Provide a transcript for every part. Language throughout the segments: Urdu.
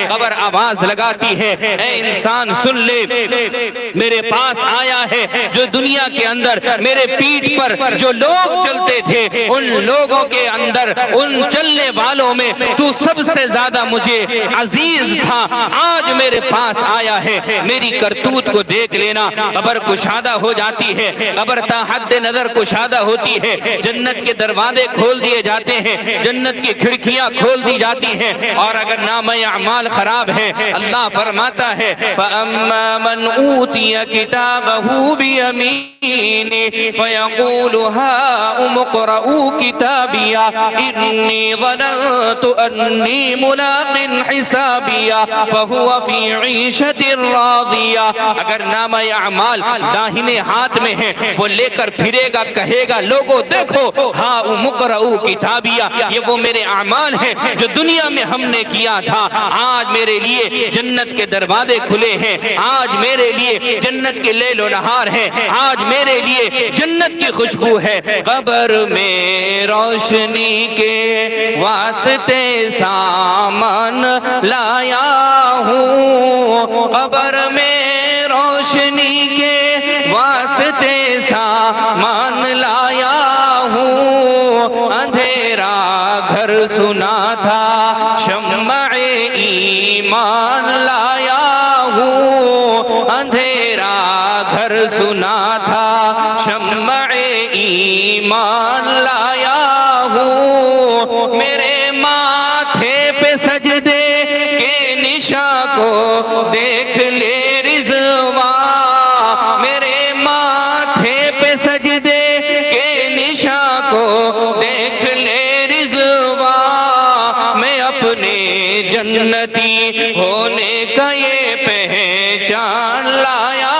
قبر آواز لگاتی ہے، اے انسان سن لے، میرے پاس آیا ہے جو دنیا کے اندر میرے پیٹھ پر جو لوگ چلتے تھے، ان لوگوں کے اندر، ان چلنے والوں میں تو سب سے زیادہ مجھے عزیز تھا، آج میرے پاس آیا ہے، میری کرتوت کو دیکھ لینا۔ قبر کشادہ ہو جاتی ہے، قبر تا حد نظر کشادہ ہوتی ہے، جنت کے دروازے کھول دیے جاتے ہیں، جنت کی کھڑکیاں کھول دی جاتی ہیں، اور اگر نام اعمال خراب ہے اللہ فرماتا ہے فَأَمَّا مَنْ أُوتِيَ كِتَابَهُ بِيَمِينِهِ فَيَقُولُ هَاؤُمُ اقْرَءُوا كِتَابِيَهْ إِنِّي ظَنَنتُ أَنِّي مُلَاقٍ حِسَابِيَهْ فَهُوَ فِي عِيشَةٍ رَاضِيَةٍ۔ اگر نام اعمال داہنے ہاتھ میں ہے وہ لے کر پھرے گا، کہے گا لوگوں دیکھو ہاؤم اقرءوا کتابیہ، یہ وہ میرے اعمال ہیں جو دنیا میں ہم نے کیا تھا، آج میرے لیے جنت کے دروازے کھلے ہیں، آج میرے لیے جنت کے لیل و نہار ہیں، آج میرے لیے جنت کی خوشبو ہے۔ قبر میں روشنی کے واسطے سامان لایا ہوں، قبر میں روشنی کے واسطے سامان لایا ہوں، اندھیرا گھر سنا تھا شمع ایمان لایا ہوں، اندھیرا گھر سنا تھا شمع ایمان لایا ہوں، میرے ماتھے پہ سجدے کے نشاں کو دیکھ لے رضوان، میرے ماتھے پہ سجدے کے نشاں کو دیکھ لے رضوان، میں اپنے جنتی ہونے کا یہ پہچان لایا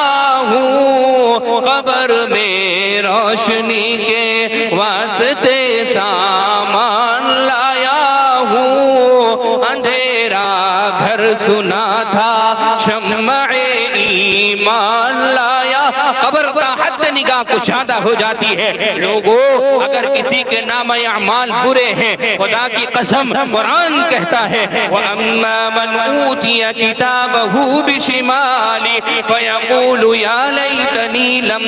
ہوں، قبر میں روشنی کے واسطے سامان لایا ہوں، اندھیرا گھر سنا تھا شمع ایمان لایا۔ قبر کا حد نگاہ کشادہ ہو جاتی ہے۔ لوگوں اگر کسی کے نام اعمال برے ہیں، خدا کی قسم قرآن کہتا ہے وَأَمَّا مَنْ أُوتِيَ كِتَابَهُ بِشِمَالِهِ فَيَقُولُ يَا لَيْتَنِي لَمْ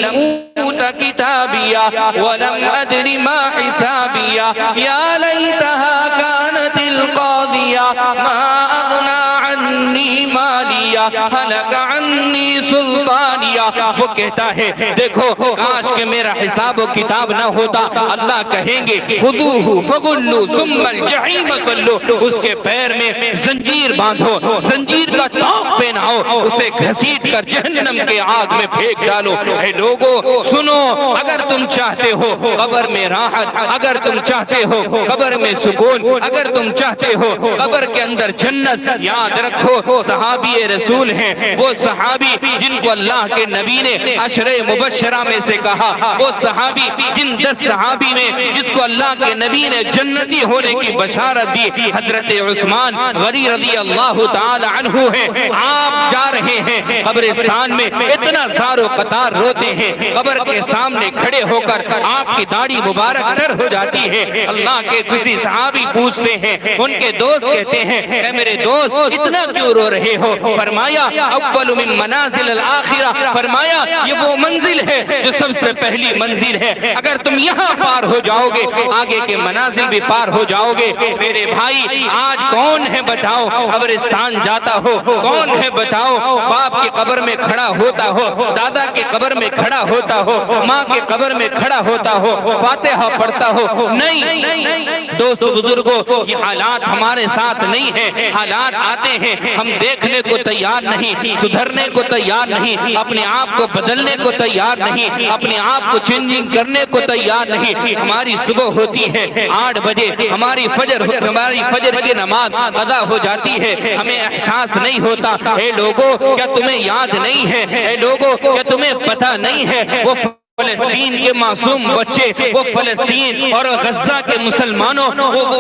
أُوتَ كِتَابِيَهْ وَلَمْ أَدْرِ مَا حِسَابِيَهْ يَا لَيْتَهَا كَانَتِ الْقَاضِيَةَ مَا أَغْنَى عَنِّي مَالِيَهْ هَلَكَ عَنِّي سُلْطَانِيَهْ۔ وہ کہتا ہے دیکھو کاش کہ میرا حساب و کتاب نہ ہوتا، اللہ کہیں گے خذوہ فغلوا ثم الجحیم صلوا، اس کے پیر میں زنجیر باندھو، زنجیر کا تاق پہناؤ، اسے گھسیٹ کر جہنم کے آگ میں پھینک ڈالو۔ اے لوگو سنو، اگر تم چاہتے ہو قبر میں راحت، اگر تم چاہتے ہو قبر میں سکون، اگر تم چاہتے ہو قبر کے اندر جنت، یاد رکھو صحابی رسول ہیں وہ صحابی جن کو اللہ کے نبی نے عشرہ مبشرہ میں سے کہا، وہ صحابی جن 10 صحابی میں جس کو اللہ کے نبی نے جنتی ہونے کی بشارت دی، حضرت عثمان غنی رضی اللہ تعالی عنہ ہے۔ آپ جا رہے ہیں قبرستان میں، اتنا زار و قطار روتے ہیں، قبر کے سامنے کھڑے ہو کر آپ کی داڑھی مبارک تر ہو جاتی ہے۔ اللہ کے کسی صحابی پوچھتے ہیں، ان کے دوست کہتے ہیں اے میرے دوست اتنا کیوں رو رہے ہو؟ فرمایا اول من منازل الآخرہ، فرمایا یہ وہ منزل ہے جو سب سے پہلی منزل ہے، اگر تم یہاں پار ہو جاؤ گے آگے کے منازل بھی پار ہو جاؤ گے۔ میرے بھائی آج کون ہے بتاؤ قبرستان جاتا ہو، کون ہے بتاؤ باپ کی قبر میں کھڑا ہوتا ہو، دادا کی قبر میں کھڑا ہوتا ہو، ماں کی قبر میں کھڑا ہوتا ہو، فاتحہ پڑھتا ہو؟ نہیں دوست بزرگوں، یہ حالات ہمارے ساتھ نہیں ہیں، حالات آتے ہیں ہم دیکھنے کو تیار نہیں، سدھرنے کو تیار نہیں، اپنے آپ کو بدلنے کو تیار نہیں، اپنے آپ کو چینجنگ کرنے کو تیار نہیں۔ ہماری صبح ہوتی ہے 8 بجے، ہماری فجر کی نماز ادا ہو جاتی ہے، ہمیں احساس نہیں ہوتا۔ اے لوگوں کیا تمہیں یاد نہیں ہے؟ اے لوگوں کیا تمہیں پتہ نہیں ہے وہ فلسطین کے معصوم بچے، وہ فلسطین اور غزہ کے مسلمانوں،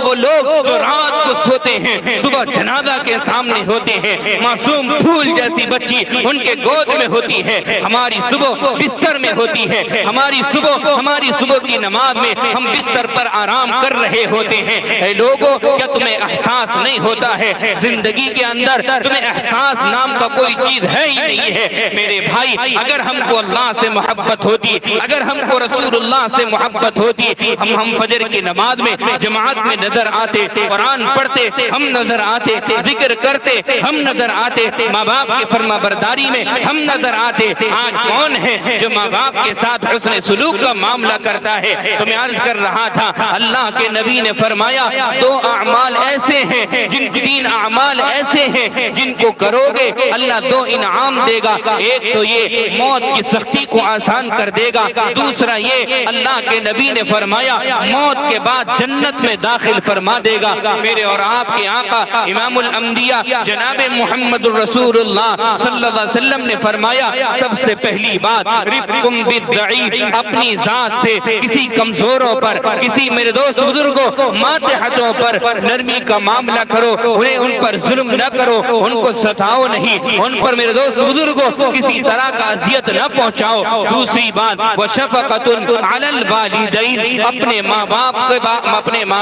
وہ لوگ جو رات کو سوتے ہیں، صبح جنازہ کے سامنے ہوتے ہیں، معصوم پھول جیسی بچی ان کے گود میں ہوتی ہے، ہماری صبح بستر میں ہوتی ہے، ہماری صبح کی نماز میں ہم بستر پر آرام کر رہے ہوتے ہیں۔ اے لوگوں، کیا تمہیں احساس نہیں ہوتا ہے زندگی کے اندر تمہیں احساس نام کا کوئی چیز ہے ہی نہیں ہے؟ میرے بھائی، اگر ہم کو اللہ سے محبت ہوتی، اگر ہم کو رسول اللہ سے محبت ہوتی، ہم فجر کی نماز میں جماعت میں نظر آتے، قرآن پڑھتے ہم نظر آتے، ذکر کرتے ہم نظر آتے، ماں باپ کی فرما برداری میں ہم نظر آتے۔ آج کون ہے جو ماں باپ کے ساتھ حسن سلوک کا معاملہ کرتا ہے؟ تو میں عرض کر رہا تھا، اللہ کے نبی نے فرمایا دو اعمال ایسے ہیں، تین اعمال ایسے ہیں جن کو کرو گے اللہ دو انعام دے گا۔ ایک تو یہ موت کی سختی کو آسان کر دے گا، دوسرا یہ اللہ کے نبی نے فرمایا موت کے بعد جنت میں داخل فرما دے گا۔ میرے اور آپ کے آقا امام الانبیاء جناب محمد الرسول اللہ صلی اللہ علیہ وسلم نے فرمایا سب سے پہلی بات رفقم بالضعیف، اپنی ذات سے کسی کمزوروں پر، کسی میرے دوست بزرگوں ماتحتوں پر نرمی کا معاملہ کرو، انہیں ان پر ظلم نہ کرو، ان کو ستاؤ نہیں، ان پر میرے دوست بزرگوں کسی طرح کا اذیت نہ پہنچاؤ۔ دوسری بات وشفقۃ علی الوالدین، اپنے ماں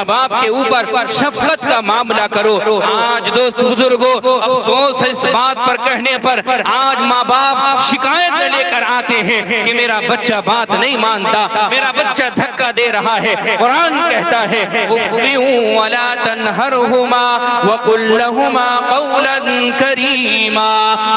باپ کے اوپر شفقت کا معاملہ کرو۔ آج دوست بزرگوں افسوس ہے اس بات پر کہنے پر، آج ماں باپ شکایت لے کر آتے ہیں کہ میرا بچہ بات نہیں مانتا، میرا بچہ دھکا دے رہا ہے۔ قرآن کہتا ہے وَلَا تَنْهَرْهُمَا وَقُلْ لَهُمَا قَوْلًا كَرِيمًا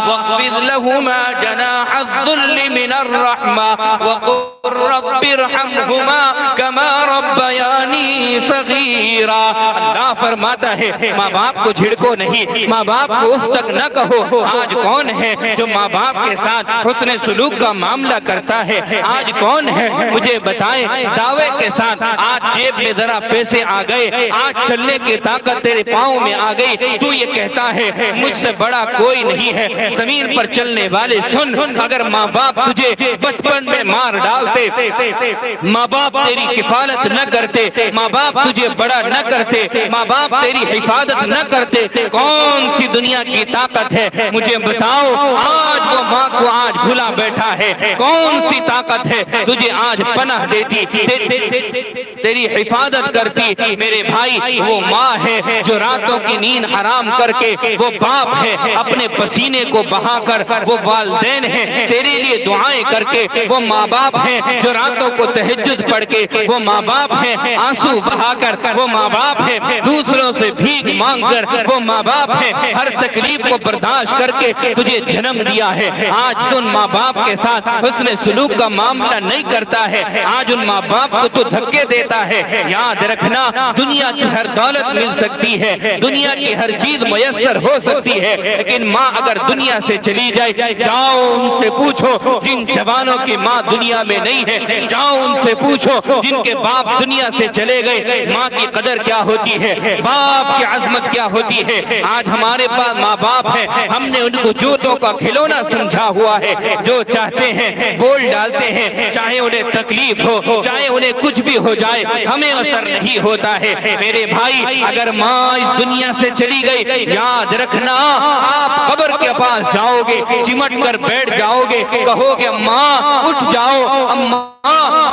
وَاخْفِضْ لَهُمَا جَنَاحَ الذُّلِّ مِنَ الرَّحْمَةِ وَقُلْ رَبِّ ارْحَمْهُمَا كَمَا رَبَّيَانِي صَغِيرًا۔ اللہ فرماتا ہے ماں باپ کو جھڑکو نہیں، ماں باپ کو اف تک نہ کہو۔ آج کون ہے جو ماں باپ کے ساتھ حسن سلوک کا معاملہ کرتا ہے؟ آج کون ہے مجھے بتائیں دعوے کے ساتھ؟ آج جیب میں ذرا پیسے آ گئے، آج چلنے کی طاقت تیرے پاؤں میں آ گئی، تو یہ کہتا ہے مجھ سے بڑا کوئی نہیں ہے۔ زمین پر چلنے والے سن، اگر ماں باپ تجھے بچپن میں مار ڈالتے، ماں باپ تیری کفالت نہ کرتے، ماں باپ تجھے بڑا نہ کرتے، ماں باپ تیری حفاظت نہ کرتے، کون سی دنیا کی طاقت ہے مجھے بتاؤ؟ آج وہ ماں کو آج بھلا بیٹھا ہے، کون سی طاقت ہے تجھے آج پناہ دیتی، تیری حفاظت کرتی؟ میرے بھائی، وہ ماں ہے جو راتوں کی نیند حرام کر کے، وہ باپ ہے اپنے پسینے کو بہا کر، وہ والدین ہیں تیرے لیے دعائیں کر کے، وہ ماں باپ ہیں جو راتوں کو تہجد پڑھ کے، وہ ماں باپ ہیں آنسو بہا کر، وہ ماں باپ ہیں دوسروں سے بھیک مانگ کر، وہ ماں باپ ہیں ہر تکلیف کو برداشت کر کے تجھے جنم دیا ہے۔ آج تو ان ماں باپ کے ساتھ حسن سلوک کا معاملہ نہیں کرتا ہے، آج ان ماں باپ کو تو دھکے دیتا ہے۔ یاد رکھنا، دنیا کی ہر دولت مل سکتی ہے، دنیا کی ہر چیز میسر ہو سکتی ہے، لیکن ماں اگر دنیا سے چلی جائے، جاؤ ان سے پوچھو جن جوانوں کی ماں دنیا میں نہیں ہے، جاؤ ان سے پوچھو جن کے باپ دنیا سے چلے گئے، ماں کی قدر کیا ہوتی ہے، باپ کی عظمت کیا ہوتی ہے۔ آج ہمارے پاس ماں باپ ہیں، ہم نے ان کو جوتوں کا کھلونا سمجھا ہوا ہے، جو چاہتے ہیں بول ڈالتے ہیں، چاہے انہیں تکلیف ہو، چاہے انہیں کچھ بھی ہو جائے، ہمیں اثر نہیں ہوتا ہے۔ میرے بھائی، اگر ماں اس دنیا سے چلی گئی، یاد رکھنا آپ قبر کے پاس جاؤ گے، چمٹ کر بیٹھ جاؤ گے، کہو گے ماں اٹھ جاؤ، اماں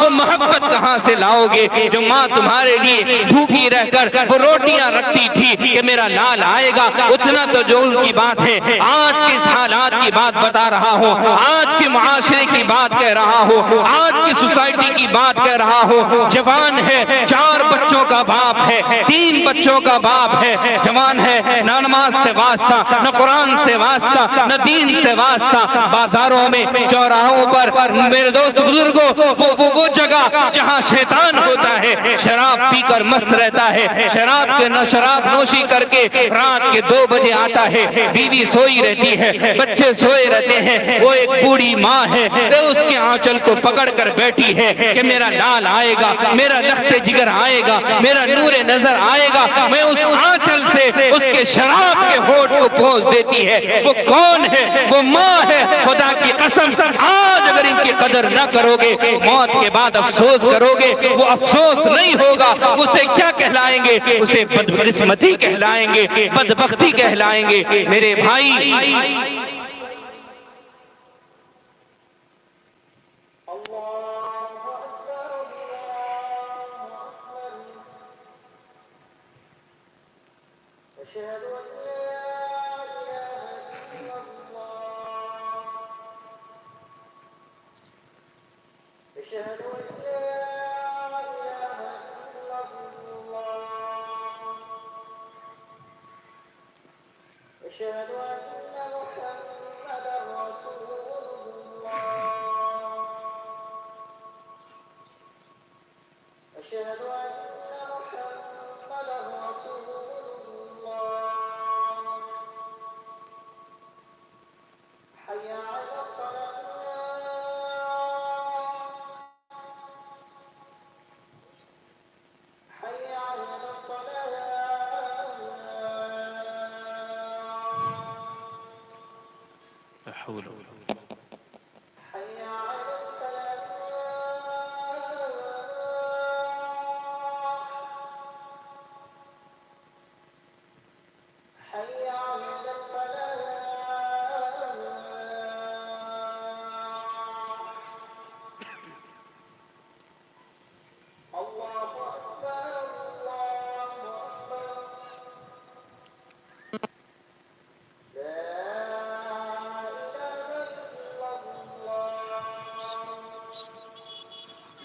وہ محبت کہاں سے لاؤ گے جو ماں تمہارے لیے بھوکی رہ کر وہ روٹیاں رکھتی تھی کہ میرا لال آئے گا؟ اتنا تو ضرور کی بات ہے۔ آج کے اس حالات کی بات بتا رہا ہوں، آج کے معاشرے کی بات کہہ رہا ہوں، آج کی سوسائٹی کی بات کہہ رہا ہوں۔ جوان ہے، 4 بچوں کا باپ ہے، 3 بچوں کا باپ ہے، جوان ہے، نہ نماز سے واسطہ، نہ قرآن سے واسطہ، نہ دین سے واسطہ، بازاروں میں چوراہوں پر میرے دوست بزرگوں وہ جگہ جہاں شیطان ہوتا ہے، شراب پی کر مست رہتا ہے، شراب نوشی کر کے رات کے 2 بجے آتا ہے، بیوی سوئی رہتی ہے، بچے سوئے رہتے ہیں، وہ ایک بوڑھی ماں ہے، اس کے آنچل کو پکڑ کر بیٹھی ہے کہ میرا لال آئے گا، میرا لخت جگر آئے گا، میرا نور نظر آئے گا، میں اس آنچل سے اس کے شراب کے ہونٹ کو پہنچ دیتی ہے۔ وہ کون ہے؟ وہ ماں ہے۔ خدا کی قسم، آج اگر ان کی قدر نہ کرو گے، موت کے بعد افسوس کرو گے، وہ افسوس نہیں ہوگا، اسے کیا کہلائیں گے؟ اسے بدقسمتی کہلائیں گے، بدبختی کہلائیں گے۔ میرے بھائی،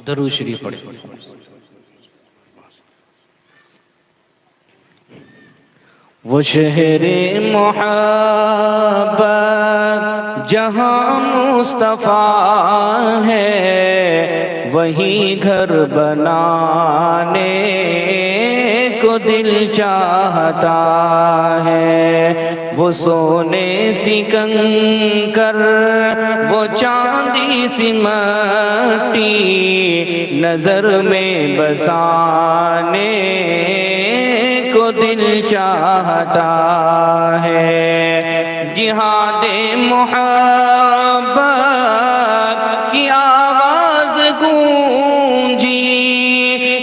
درود شریف پڑھیں۔ وہ شہر محبت جہاں مصطفیٰ ہے، وہی گھر بنانے کو دل چاہتا ہے۔ وہ سونے سی کنکر، وہ چاندی سی مٹی، نظر میں بسانے کو دل چاہتا ہے۔ جہاد محبت کی آواز گونجی،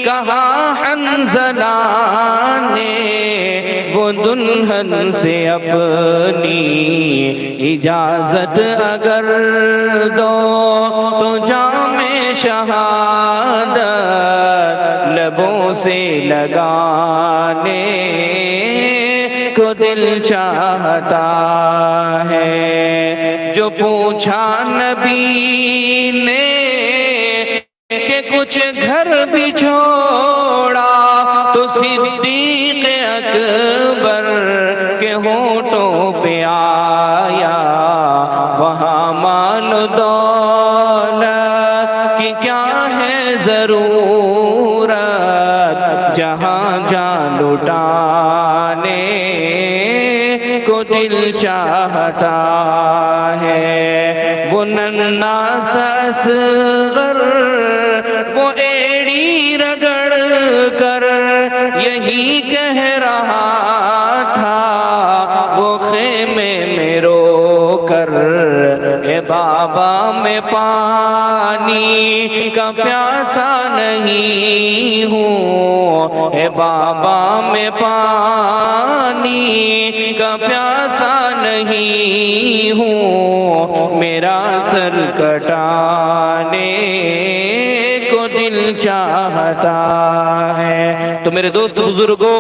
کہا حنظلہ نے وہ دلہن سے اپنی اجازت اگر دو تو جام شہادت لبوں سے لگانے کو دل چاہتا ہے۔ جو پوچھا نبی نے کہ کچھ گھر بھی چھوڑا، تو صدیق اکبر کے ہونٹوں پہ آیا، وہاں مال دولت کی کیا ہے ضرورت، جہاں جان لٹانے کو دل چاہتا ہے۔ وہ ننھا سا اصغر، وہ ایڑی رگڑ کر یہی کہہ رہا تھا، وہ خیمے میں رو کر، اے بابا میں پانی کا پیاسا نہیں ہوں، اے بابا میں پانی کا پیاسا نہیں ہوں، میرا سر کٹانے کو دل چاہتا ہے۔ تو میرے دوست بزرگوں،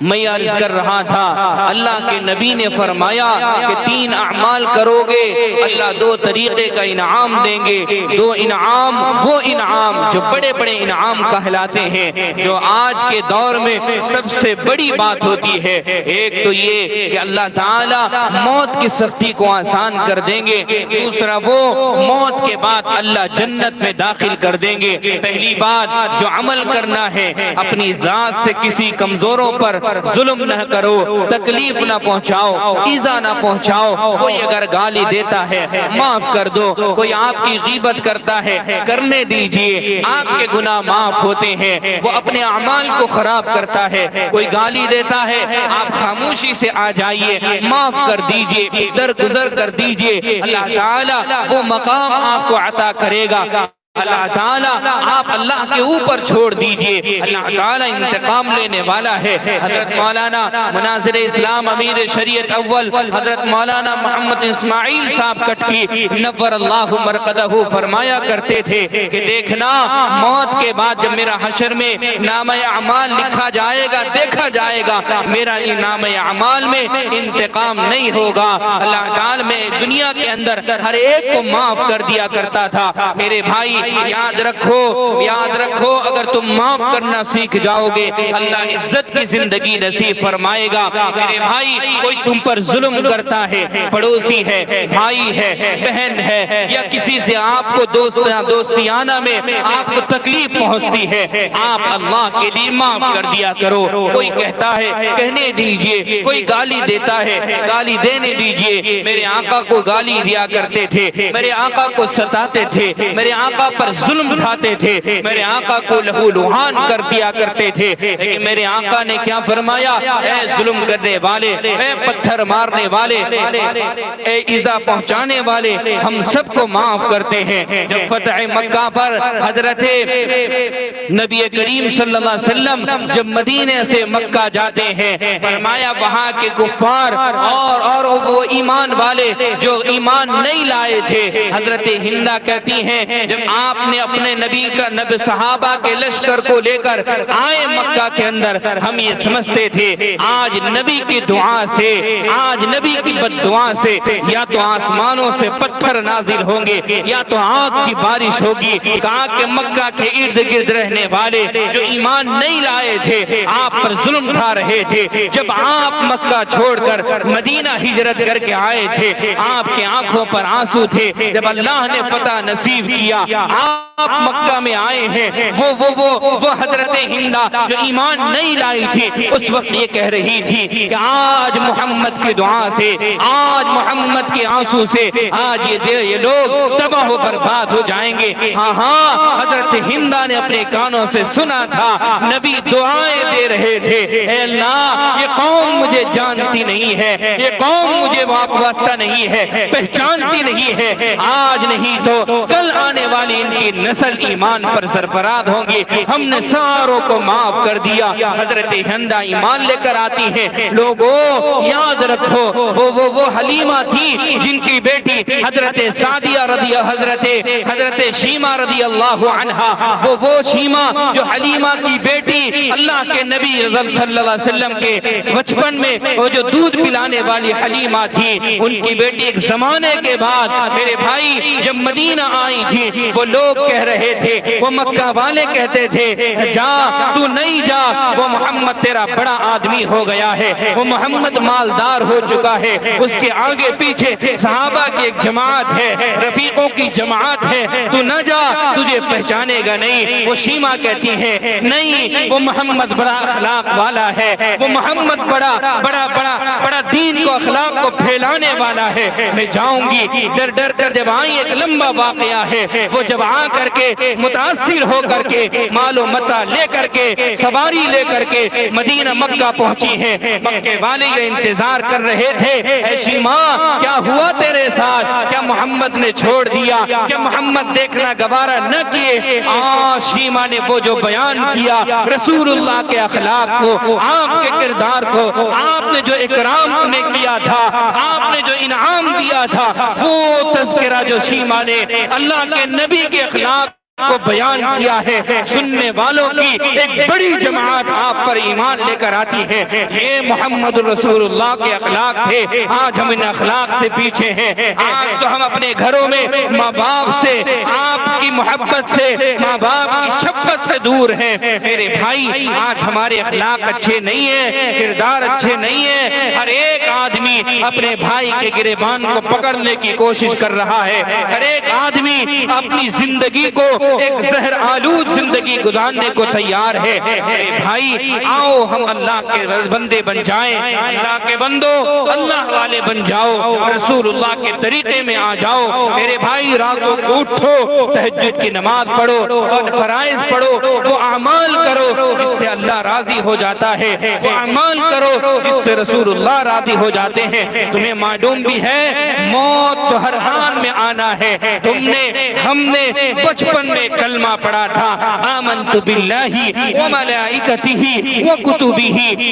میں عرض کر رہا تھا، اللہ کے نبی نے فرمایا کہ 3 اعمال کرو گے اللہ 2 طریقے کا انعام دیں گے۔ 2 انعام، وہ انعام جو بڑے بڑے انعام کہلاتے ہیں، جو آج کے دور میں سب سے بڑی بات ہوتی ہے۔ ایک تو یہ کہ اللہ تعالیٰ موت کی سختی کو آسان کر دیں گے، دوسرا وہ موت کے بعد اللہ جنت میں داخل کر دیں گے۔ پہلی بات جو عمل کرنا ہے، اپنی ذات سے کسی کمزوروں پر ظلم نہ کرو، تکلیف نہ پہنچاؤ، ایذا نہ پہنچاؤ۔ کوئی اگر گالی دیتا ہے معاف کر دو، کوئی آپ کی غیبت کرتا ہے کرنے دیجئے، آپ کے گناہ معاف ہوتے ہیں۔ وہ اپنے اعمال کو خراب کرتا ہے، کوئی گالی دیتا ہے آپ خاموشی سے آ جائیے، معاف کر دیجئے، درگزر کر دیجئے، اللہ تعالیٰ وہ مقام آپ کو عطا کرے گا۔ اللہ تعالیٰ آپ اللہ کے اوپر چھوڑ دیجئے، اللہ تعالیٰ انتقام لینے والا ہے۔ حضرت مولانا مناظر اسلام امیر شریعت اول حضرت مولانا محمد اسماعیل صاحب کٹکی نور اللہ مرقدہ فرمایا کرتے تھے کہ دیکھنا موت کے بعد جب میرا حشر میں نام اعمال لکھا جائے گا، دیکھا جائے گا، میرا نام اعمال میں انتقام نہیں ہوگا۔ اللہ تعالیٰ میں دنیا کے اندر ہر ایک کو معاف کر دیا کرتا تھا۔ میرے بھائی یاد رکھو اگر تم معاف کرنا سیکھ جاؤ گے اللہ عزت کی زندگی نصیب فرمائے گا۔ میرے بھائی کوئی تم پر ظلم کرتا ہے، پڑوسی ہے، بھائی ہے، بہن ہے، یا کسی سے آپ کو دوستیانہ میں آپ کو تکلیف پہنچتی ہے، آپ اللہ کے لیے معاف کر دیا کرو۔ کوئی کہتا ہے کہنے دیجئے، کوئی گالی دیتا ہے گالی دینے دیجئے۔ میرے آقا کو گالی دیا کرتے تھے، میرے آقا کو ستاتے تھے، میرے آقا پر ظلم کھاتے تھے، میرے آقا کو لہو لہان کر دیا کرتے تھے، لیکن میرے آقا نے کیا فرمایا؟ اے ظلم کرنے والے، اے پتھر مارنے والے، اے ایذا پہنچانے والے، ہم سب کو معاف کرتے ہیں۔ جب فتح مکہ پر حضرت نبی کریم صلی اللہ علیہ وسلم جب مدینے سے مکہ جاتے ہیں، فرمایا وہاں کے کفار اور وہ ایمان والے جو ایمان نہیں لائے تھے، حضرت ہندہ کہتی ہیں جب آپ نے اپنے نبی صحابہ کے لشکر کو لے کر آئے مکہ کے اندر، ہم یہ سمجھتے تھے آج نبی کی دعا سے، آج نبی کی بد دعا سے یا تو آسمانوں سے پتھر نازل ہوں گے یا تو آگ کی بارش ہوگی۔ کہا کہ مکہ کے ارد گرد رہنے والے جو ایمان نہیں لائے تھے، آپ پر ظلم ڈھا رہے تھے، جب آپ مکہ چھوڑ کر مدینہ ہجرت کر کے آئے تھے، آپ کے آنکھوں پر آنسو تھے۔ جب اللہ نے فتح نصیب کیا، آپ مکہ میں آئے ہیں، وہ حضرت ہندہ جو ایمان نہیں لائی تھی، اس وقت یہ کہہ رہی تھی کہ آج محمد کی دعا سے، آج محمد کے آنسو سے آج یہ لوگ تباہ و برباد ہو جائیں گے۔ ہاں حضرت ہندہ نے اپنے کانوں سے سنا تھا، نبی دعائیں دے رہے تھے، اے اللہ یہ قوم مجھے جانتی نہیں ہے، یہ قوم مجھے وابستہ نہیں ہے، پہچانتی نہیں ہے، آج نہیں تو کل آنے والی ان کی نسل ایمان پر سرفراز ہوں گی۔ ہم نے ساروں کو معاف کر دیا۔ حضرت ہندہ ایمان لے کر آتی ہے۔ لوگوں یاد رکھو وہ حلیمہ تھی جن کی بیٹی حضرت سعدیہ حضرت شیمہ رضی اللہ عنہا، وہ شیمہ جو حلیمہ کی بیٹی اللہ کے نبی صلی اللہ علیہ وسلم کے بچپن میں وہ جو دودھ پلانے والی حلیمہ تھی، ان کی بیٹی ایک زمانے کے بعد میرے بھائی جب مدینہ آئی تھی، وہ لوگ کہہ رہے تھے، وہ مکہ والے کہتے تھے جا تو نہیں جا، وہ محمد تیرا بڑا آدمی ہو گیا ہے، وہ محمد مالدار ہو چکا ہے، اس کے آگے پیچھے صحابہ کی ایک جماعت ہے، رفیقوں کی جماعت ہے، تو نہ جا، تجھے پہچانے گا نہیں۔ وہ شیمہ کہتی ہے نہیں، وہ محمد بڑا اخلاق والا ہے، وہ محمد بڑا دین کو اخلاق کو پھیلانے والا ہے، میں جاؤں گی۔ ڈر کر جب آئی، ایک لمبا واقعہ ہے، وہ جب آ کر کے متاثر ہو کر کے مال و متاع لے کر کے سواری لے کر کے مدینہ مکہ پہنچی ہیں، مکے والے یہ انتظار کر رہے تھے، اے شیمہ کیا ہوا تیرے ساتھ؟ کیا محمد نے چھوڑ دیا؟ کیا محمد دیکھنا گوارا نہ کیے؟ شیمہ نے وہ جو بیان کیا رسول اللہ کے اخلاق کو، آپ کے کردار کو، آپ نے جو اکرام انہیں کیا تھا، آپ نے جو انعام دیا تھا، وہ تذکرہ جو شیمہ نے اللہ کے نبی کے اخلاق کو بیان کیا ہے، سننے والوں کی ایک بڑی جماعت آپ پر ایمان لے کر آتی ہے۔ یہ محمد رسول اللہ کے اخلاق تھے، آج ہم ان اخلاق سے پیچھے ہیں۔ آج تو ہم اپنے گھروں میں ماں باپ سے، آپ کی محبت سے، ماں باپ کی شفقت سے دور ہیں۔ میرے بھائی آج ہمارے اخلاق اچھے نہیں ہیں، کردار اچھے نہیں ہیں۔ ہر ایک آدمی اپنے بھائی کے گریبان کو پکڑنے کی کوشش کر رہا ہے، ہر ایک آدمی اپنی زندگی کو ایک زہر آلود زندگی گزارنے کو تیار ہے۔ میرے بھائی آؤ ہم اللہ کے بندے بن جائیں، اللہ کے بندوں اللہ والے بن جاؤ، رسول اللہ کے طریقے میں آ جاؤ۔ میرے بھائی راتوں کو اٹھو، تہجد کی نماز پڑھو اور فرائض پڑھو، وہ اعمال کرو جس سے اللہ راضی ہو جاتا ہے، وہ اعمال کرو جس سے رسول اللہ راضی ہو جاتے ہیں۔ تمہیں معلوم بھی ہے موت تو ہر حال میں آنا ہے۔ ہم نے بچپن میں کلمہ پڑھا تھا، آمنت باللہ وملائکتہ وکتبہ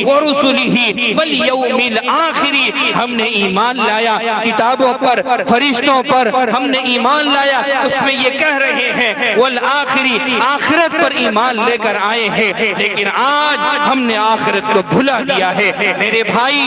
ورسلہ والیوم الآخر، ہم نے ایمان لایا کتابوں پر، فرشتوں پر ہم نے ایمان لایا۔ اس میں یہ کہہ رہے ہیں والآخری، آخرت پر ایمان لے کر آئے ہیں، لیکن آج ہم نے آخرت کو بھلا دیا ہے۔ میرے بھائی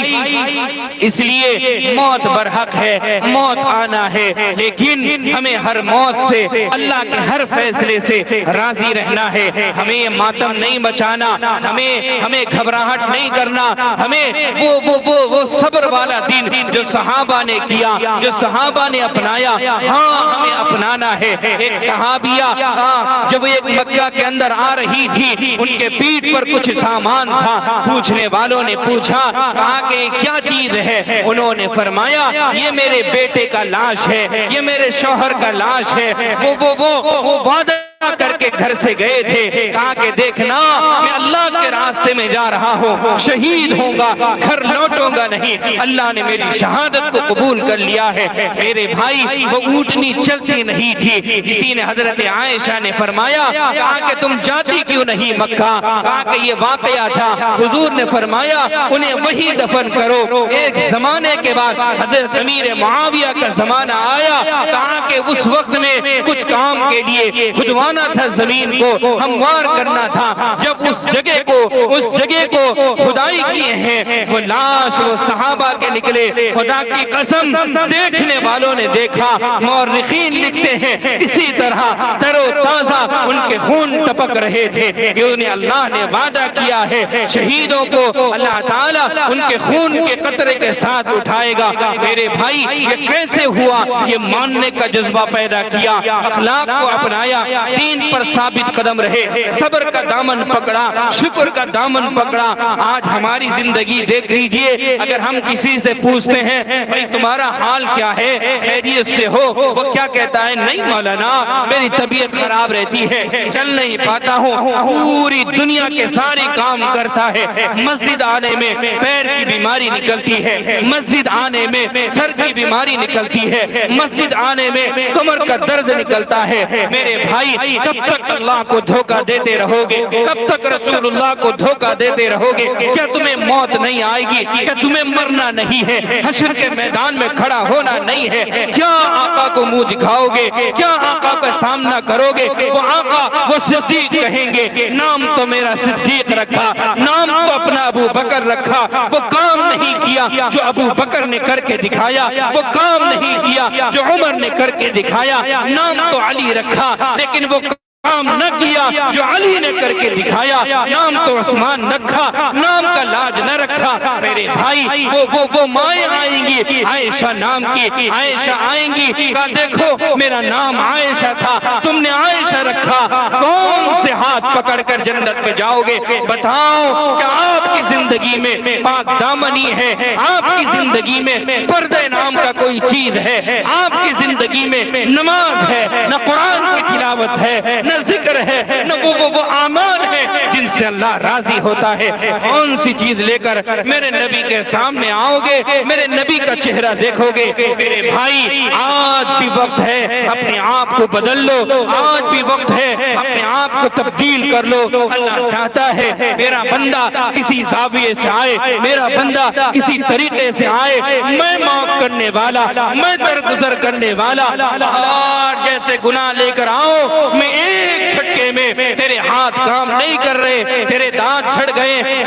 اس لیے موت برحق ہے، موت آنا ہے، لیکن ہمیں ہر موت سے، اللہ کے ہر فیصلے سے راضی رہنا ہے۔ ہمیں یہ ماتم نہیں بچانا، ہمیں گھبراہٹ نہیں کرنا، ہمیں وہ صبر والا دن جو صحابہ نے کیا، جو صحابہ نے اپنایا، ہمیں اپنانا ہے۔ ایک صحابیہ جب ایک مکہ کے اندر آ رہی تھی، ان کے پیٹھ پر کچھ سامان تھا، پوچھنے والوں نے پوچھا، کہا کہ کیا چیز ہے؟ انہوں نے فرمایا یہ میرے بیٹے کا لاش ہے، یہ میرے شوہر کا لاش ہے۔ وہ وعدہ کر کے گھر سے گئے تھے، کہا کہ دیکھنا میں اللہ کے راستے میں جا رہا ہوں، شہید ہوں گا، گھر لوٹوں گا نہیں، اللہ نے میری شہادت کو قبول کر لیا ہے۔ میرے بھائی وہ اونٹنی چلتی نہیں تھی، کسی نے حضرت عائشہ نے فرمایا، کہا کہ تم جاتی کیوں نہیں مکہ؟ کہا کہ یہ واقعہ تھا، حضور نے فرمایا انہیں وہی دفن کرو۔ ایک زمانے کے بعد حضرت امیر معاویہ کا زمانہ آیا، کہا کہ اس وقت میں کچھ کام کے لیے کھدوانا تھا، زمین کو ہموار کرنا تھا، جب اس جگہ کو کھدائی کیے ہیں، وہ لاش وہ صحابہ کے نکلے۔ خدا کی قسم دیکھنے والوں نے دیکھا، مورخین لکھتے ہیں اسی طرح تر و تازہ ان کے خون ٹپک رہے تھے، کہ انہیں اللہ نے وعدہ کیا ہے شہیدوں کو اللہ تعالیٰ ان کے خون کے قطرے کے ساتھ اٹھائے گا۔ میرے بھائی یہ کیسے ہوا؟ یہ ماننے کا جذبہ پیدا کیا، اخلاق کو اپنایا، دین پر ثابت قدم رہے، صبر کا دامن پکڑا، شکر کا دامن پکڑا۔ آج ہماری زندگی دیکھ لیجئے، اگر ہم کسی سے پوچھتے ہیں بھائی تمہارا حال کیا ہے، خیریت سے ہو، وہ کیا کہتا ہے؟ نہیں مولانا میری طبیعت خراب رہتی ہے، چل نہیں پاتا ہوں، پوری دنیا کے سارے کام کرتا ہے، مسجد آنے میں پیر کی بیماری نکلتی ہے، مسجد آنے میں سر کی بیماری نکلتی ہے، مسجد آنے میں کمر کا درد نکلتا ہے۔ میرے بھائی کب تک اللہ کو دھوکہ دیتے رہو گے؟ کب تک رسول اللہ کو دھوکہ دیتے رہو گے؟ کیا تمہیں موت نہیں آئے گی؟ کیا تمہیں مرنا نہیں ہے؟ حشر کے میدان میں کھڑا ہونا نہیں ہے؟ کیا آقا کو منہ دکھاؤ گے؟ کیا آقا کا سامنا کرو گے؟ وہ آقا وہ صدیق کہیں گے، نام تو میرا صدیق رکھا، نام تو اپنا ابو بکر رکھا، وہ کام نہیں کیا جو ابو بکر نے کر کے دکھایا، وہ کام نہیں کیا جو عمر نے کر کے دکھایا، نام تو علی رکھا لیکن وہ کام نہ کیا جو علی نے کر کے دکھایا، نام تو عثمان رکھا، نام کا لاج نہ رکھا۔ میرے بھائی وہ مائیں آئیں گی، عائشہ نام کی عائشہ آئیں گی، کہا دیکھو میرا نام عائشہ تھا، تم نے عائشہ رکھا، کون سے ہاتھ پکڑ کر جنت میں جاؤ گے؟ بتاؤ کہ آپ کی زندگی میں پاک دامنی ہے، آپ کی زندگی میں پردے نام کا کوئی چیز ہے، آپ کی زندگی میں نماز ہے، نہ قرآن کی تلاوت ہے، نہ ذکر ہے، نہ وہ اعمال ہے جن سے اللہ راضی ہوتا ہے۔ کون سی چیز لے کر میرے نبی کے سامنے آؤ گے، میرے نبی کا چہرہ دیکھو گے؟ میرے بھائی آج بھی وقت ہے اپنے آپ کو بدل لو، آج بھی وقت ہے اپنے آپ کو تبدیل کر لو۔ اللہ چاہتا ہے میرا بندہ کسی زاویے سے آئے، میرا بندہ کسی طریقے سے آئے، میں معاف کرنے والا، میں درگزر کرنے والا، جیسے گناہ لے کر آؤ، میں ایک جھٹکے میں تیرے ہاتھ کام نہیں کر رہے، تیرے دانت چھڑ گئے،